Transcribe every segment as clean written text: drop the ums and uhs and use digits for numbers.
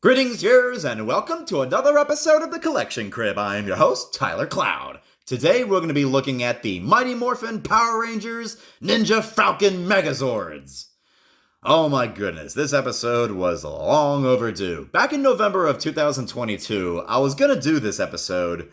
Greetings, viewers, and welcome to another episode of the Collection Crib. I am your host, Tylercloud. Today, we're going to be looking at the Mighty Morphin Power Rangers Ninja Falcon Megazords. Oh my goodness, this episode was long overdue. Back in November of 2022, I was going to do this episode,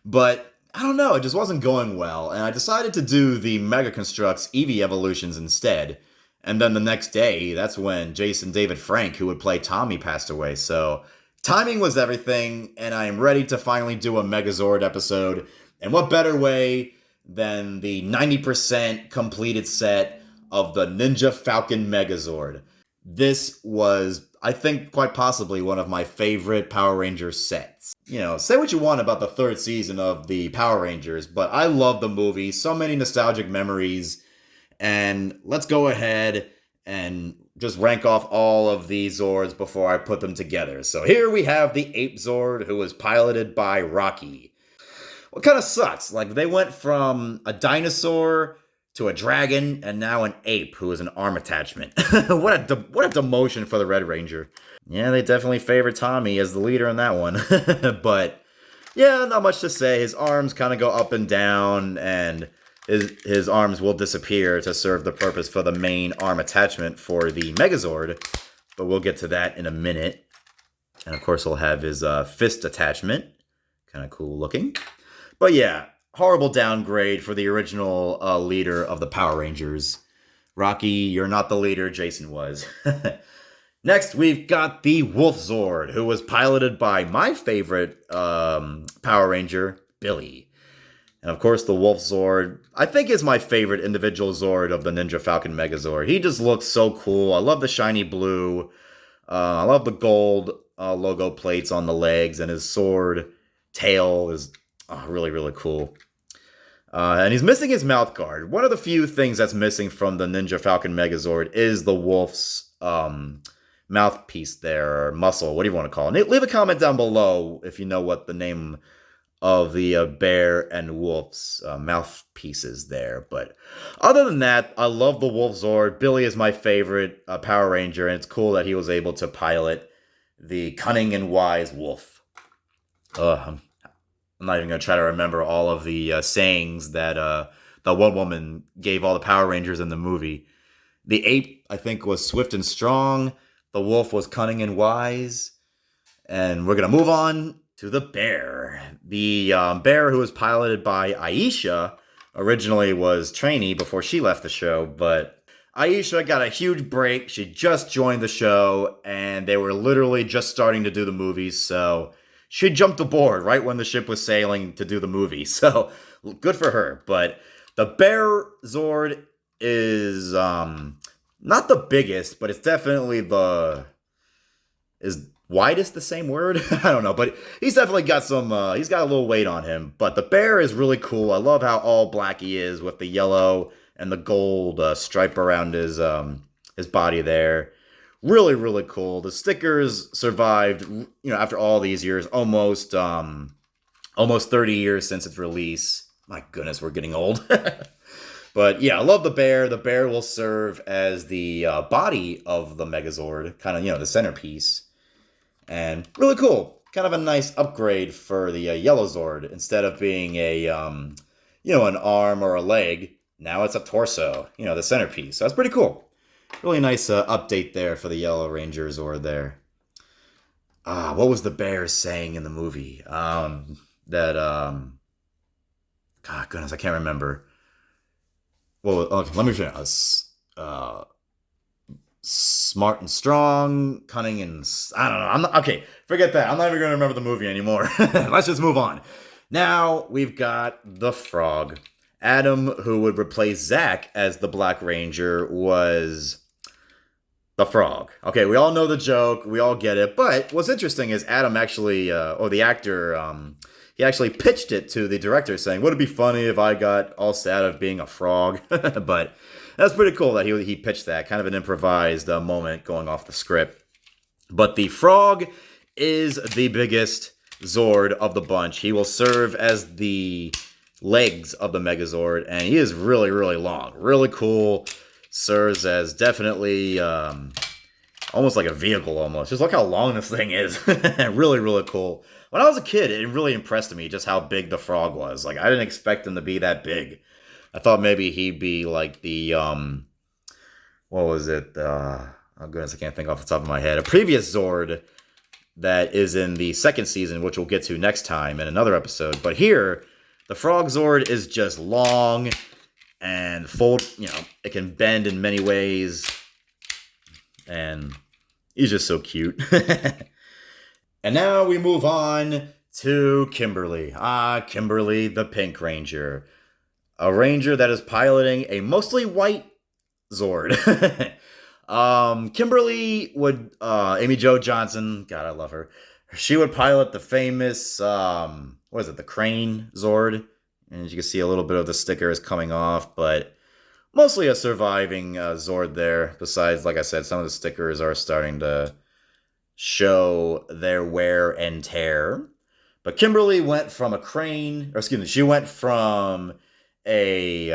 but I don't know, it just wasn't going well, and I decided to do the Mega Construx Eevee Evolutions instead. And then the next day, that's when Jason David Frank, who would play Tommy, passed away. So timing was everything, and I am ready to finally do a Megazord episode. And what better way than the 90% completed set of the Ninja Falcon Megazord. This was, I think, quite possibly one of my favorite Power Rangers sets. You know, say what you want about the third season of the Power Rangers, but I love the movie. So many nostalgic memories. And let's go ahead and just rank off all of these Zords before I put them together. So here we have the Ape Zord, who was piloted by Rocky. What kind of sucks? Like, they went from a dinosaur to a dragon, and now an ape who is an arm attachment. What a demotion for the Red Ranger. Yeah, they definitely favor Tommy as the leader in that one. But, yeah, not much to say. His arms kind of go up and down, and his arms will disappear to serve the purpose for the main arm attachment for the Megazord. But we'll get to that in a minute. And of course, he'll have his fist attachment. Kind of cool looking. But yeah, horrible downgrade for the original leader of the Power Rangers. Rocky, you're not the leader, Jason was. Next, we've got the Wolf Zord, who was piloted by my favorite Power Ranger, Billy. And of course, the Wolf Zord, I think, is my favorite individual Zord of the Ninja Falcon Megazord. He just looks so cool. I love the shiny blue. I love the gold logo plates on the legs. And his sword tail is really, really cool. And he's missing his mouth guard. One of the few things that's missing from the Ninja Falcon Megazord is the wolf's mouthpiece there, or muscle, what do you want to call it? Leave a comment down below if you know what the name of the bear and wolf's mouthpieces there. But other than that, I love the Wolf Zord. Billy is my favorite Power Ranger, and it's cool that he was able to pilot the cunning and wise wolf. I'm not even going to try to remember all of the sayings that the one woman gave all the Power Rangers in the movie. The ape, I think, was swift and strong. The wolf was cunning and wise. And we're going to move on to the bear. The bear, who was piloted by Aisha, originally was trainee before she left the show, but Aisha got a huge break. She just joined the show, and they were literally just starting to do the movies, so she jumped aboard right when the ship was sailing to do the movie, so good for her. But the Bear Zord is not the biggest, but it's definitely is widest the same word? I don't know, but he's definitely got some, he's got a little weight on him. But the bear is really cool. I love how all black he is with the yellow and the gold stripe around his body there. Really, really cool. The stickers survived, after all these years, almost 30 years since its release. My goodness, we're getting old. But yeah, I love the bear. The bear will serve as the body of the Megazord, kind of, the centerpiece. And really cool. Kind of a nice upgrade for the Yellow Zord. Instead of being an arm or a leg, now it's a torso, the centerpiece. So that's pretty cool. really nice update there for the Yellow Ranger Zord there. What was the bear saying in the movie? God goodness, I can't remember. Well, okay, let me finish. Smart and strong, cunning and I don't know. I'm not okay. Forget that. I'm not even going to remember the movie anymore. Let's just move on. Now we've got the Frog. Adam, who would replace Zach as the Black Ranger, was the Frog. Okay, we all know the joke. We all get it. But what's interesting is Adam actually, or the actor, he actually pitched it to the director saying, would it be funny if I got all sad of being a frog? But that's pretty cool that he pitched that. Kind of an improvised moment going off the script. But the Frog is the biggest Zord of the bunch. He will serve as the legs of the Megazord, and he is really, really long. Really cool. Serves as definitely almost like a vehicle almost. Just look how long this thing is. Really, really cool. When I was a kid, it really impressed me just how big the Frog was. Like, I didn't expect him to be that big. I thought maybe he'd be like the, what was it? Oh goodness, I can't think off the top of my head. A previous Zord that is in the second season, which we'll get to next time in another episode. But here, the Frog Zord is just long and it can bend in many ways. And he's just so cute. And now we move on to Kimberly. Kimberly, the Pink Ranger. A ranger that is piloting a mostly white Zord. Kimberly would, Amy Jo Johnson, God, I love her. She would pilot the famous, the Crane Zord. And as you can see, a little bit of the sticker is coming off, but mostly a surviving Zord there. Besides, like I said, some of the stickers are starting to show their wear and tear. But Kimberly went from she went from a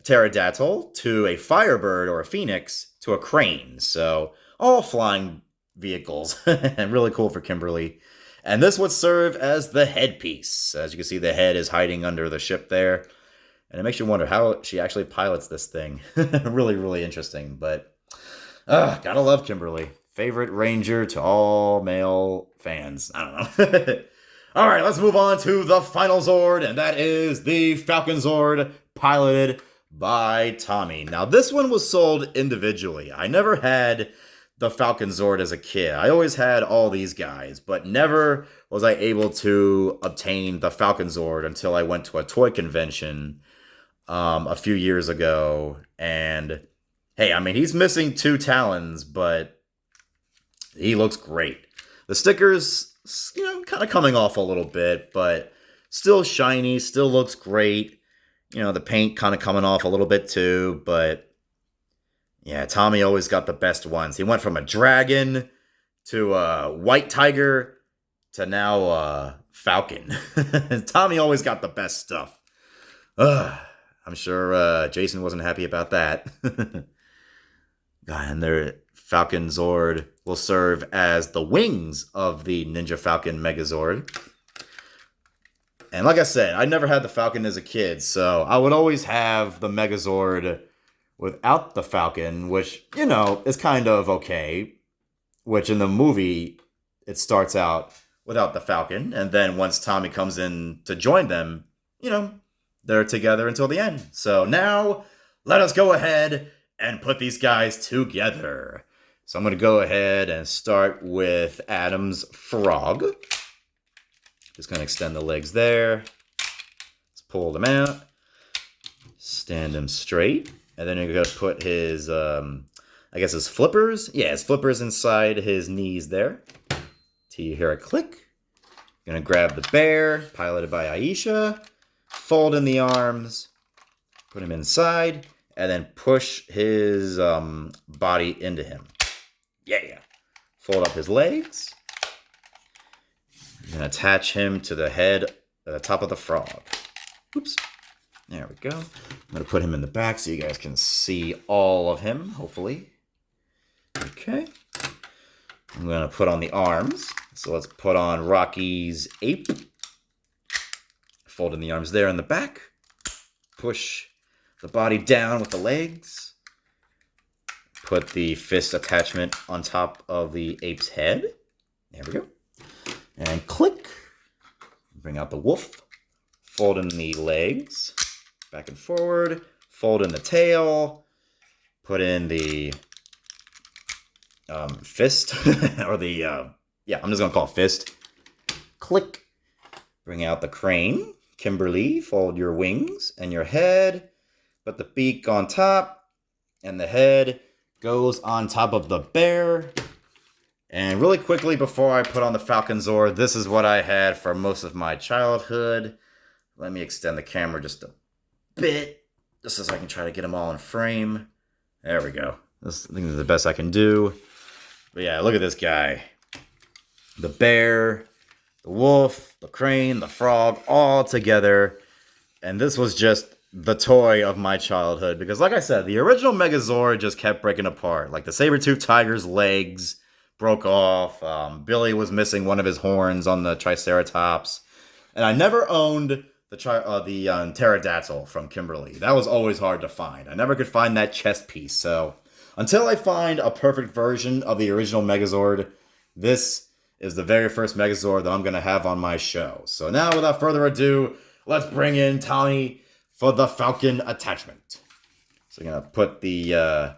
pterodactyl to a firebird or a phoenix to a crane. So all flying vehicles. And really cool for Kimberly. And this would serve as the headpiece. As you can see, the head is hiding under the ship there. And it makes you wonder how she actually pilots this thing. Really, really interesting. But gotta love Kimberly. Favorite ranger to all male fans. I don't know. All right, let's move on to the final Zord, and that is the Falcon Zord, piloted by Tommy. Now, this one was sold individually. I never had the Falcon Zord as a kid. I always had all these guys, but never was I able to obtain the Falcon Zord until I went to a toy convention a few years ago. And, hey, I mean, he's missing 2 talons, but he looks great. The stickers, kind of coming off a little bit, but still shiny, still looks great. The paint kind of coming off a little bit too, but yeah, Tommy always got the best ones. He went from a dragon to a white tiger to now Falcon. Tommy always got the best stuff. I'm sure Jason wasn't happy about that. And their Falcon Zord will serve as the wings of the Ninja Falcon Megazord. And like I said, I never had the Falcon as a kid, so I would always have the Megazord without the Falcon, which, is kind of okay. Which in the movie, it starts out without the Falcon, and then once Tommy comes in to join them, they're together until the end. So now, let us go ahead and put these guys together. So I'm going to go ahead and start with Adam's Frog. Just going to extend the legs there. Let's pull them out. Stand him straight. And then you're going to put his, his flippers. Yeah, his flippers inside his knees there. Till you hear a click. Going to grab the bear, piloted by Aisha. Fold in the arms. Put him inside. And then push his body into him. Yeah. Fold up his legs. And attach him to the head at the top of the frog. Oops. There we go. I'm going to put him in the back so you guys can see all of him, hopefully. Okay. I'm going to put on the arms. So let's put on Rocky's ape. Fold in the arms there in the back. Push the body down with the legs. put the fist attachment on top of the ape's head. There we go. And click. Bring out the wolf. Fold in the legs. Back and forward. Fold in the tail. Put in the fist. Or the, yeah, I'm just going to call it fist. Click. Bring out the crane. Kimberly, fold your wings and your head. Put the beak on top. And the head goes on top of the bear. And really quickly before I put on the Falcon Zord, this is what I had for most of my childhood. Let me extend the camera just a bit, just so I can try to get them all in frame. There we go. This I think is the best I can do. But yeah, look at this guy. The bear, the wolf, the crane, the frog, all together. And this was just the toy of my childhood. Because like I said, the original Megazord just kept breaking apart. Like the saber-toothed tiger's legs broke off. Billy was missing one of his horns on the Triceratops. And I never owned the pterodactyl from Kimberly. That was always hard to find. I never could find that chest piece. So until I find a perfect version of the original Megazord, this is the very first Megazord that I'm going to have on my show. So now, without further ado, let's bring in Tommy for the Falcon attachment. So I'm going to put the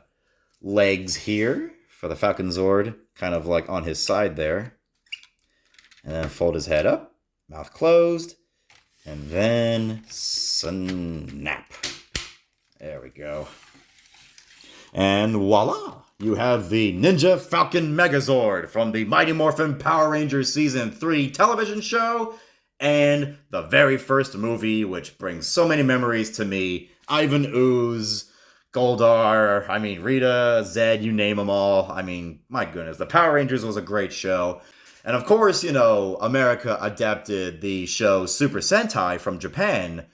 legs here for the Falcon Zord, kind of like on his side there. And then fold his head up, mouth closed, and then snap. There we go. And voila! You have the Ninja Falcon Megazord from the Mighty Morphin Power Rangers Season 3 television show, and the very first movie, which brings so many memories to me. Ivan Ooze, Goldar, I mean, Rita, Zed, you name them all. I mean, my goodness, the Power Rangers was a great show. And of course, you know, America adapted the show Super Sentai from Japan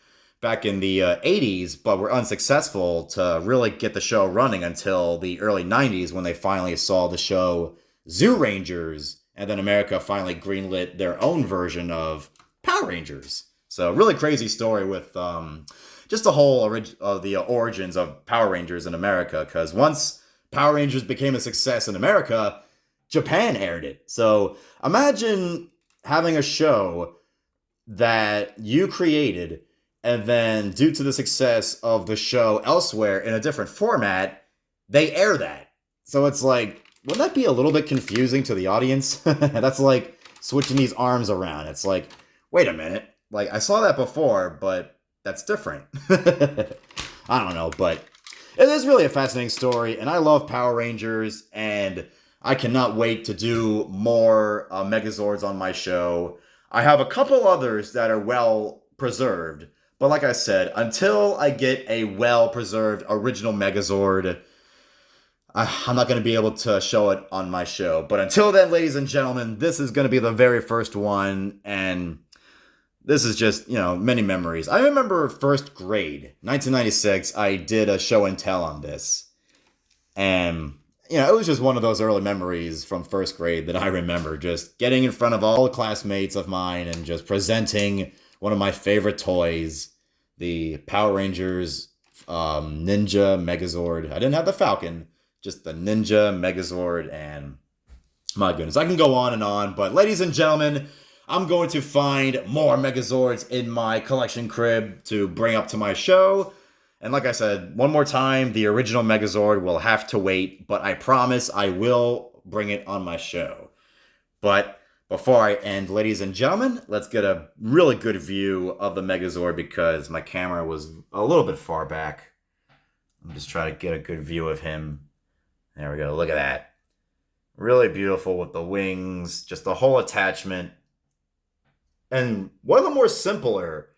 back in the 80s, but were unsuccessful to really get the show running until the early 90s when they finally saw the show Zoo Rangers, and then America finally greenlit their own version of Power Rangers. So really crazy story with just the whole the origins of Power Rangers in America, because once Power Rangers became a success in America, Japan aired it. So imagine having a show that you created, and then due to the success of the show elsewhere in a different format, they air that. So it's like, wouldn't that be a little bit confusing to the audience? That's like switching these arms around. It's like, wait a minute. Like, I saw that before, but that's different. I don't know, but it is really a fascinating story, and I love Power Rangers, and I cannot wait to do more Megazords on my show. I have a couple others that are well preserved, but like I said, until I get a well preserved original Megazord, I'm not going to be able to show it on my show. But until then, ladies and gentlemen, this is going to be the very first one, and this is just, you know, many memories. I remember first grade, 1996, I did a show and tell on this, and you know, it was just one of those early memories from first grade that I remember, just getting in front of all the classmates of mine and just presenting one of my favorite toys, the Power Rangers Ninja Megazord. I didn't have the Falcon, just the Ninja Megazord, and my goodness, I can go on, but ladies and gentlemen, I'm going to find more Megazords in my collection crib to bring up to my show. And like I said, one more time, the original Megazord will have to wait, but I promise I will bring it on my show. But before I end, ladies and gentlemen, let's get a really good view of the Megazord because my camera was a little bit far back. I'm just trying to get a good view of him. There we go, look at that. Really beautiful with the wings, just the whole attachment. And one of the more simpler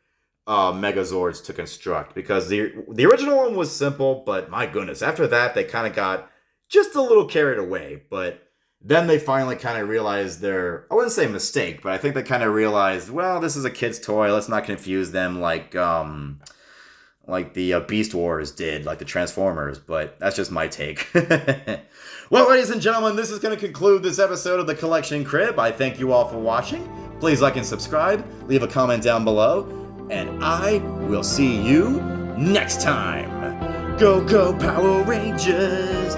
Megazords to construct, because the original one was simple, but my goodness, after that they kind of got just a little carried away. But then they finally kind of realized their, I wouldn't say mistake, but I think they kind of realized, well, this is a kid's toy, let's not confuse them like the Beast Wars did, like the Transformers. But that's just my take. Well, ladies and gentlemen, this is going to conclude this episode of the Collection Crib. I thank you all for watching. Please like and subscribe, leave a comment down below, and I will see you next time. Go, go, Power Rangers!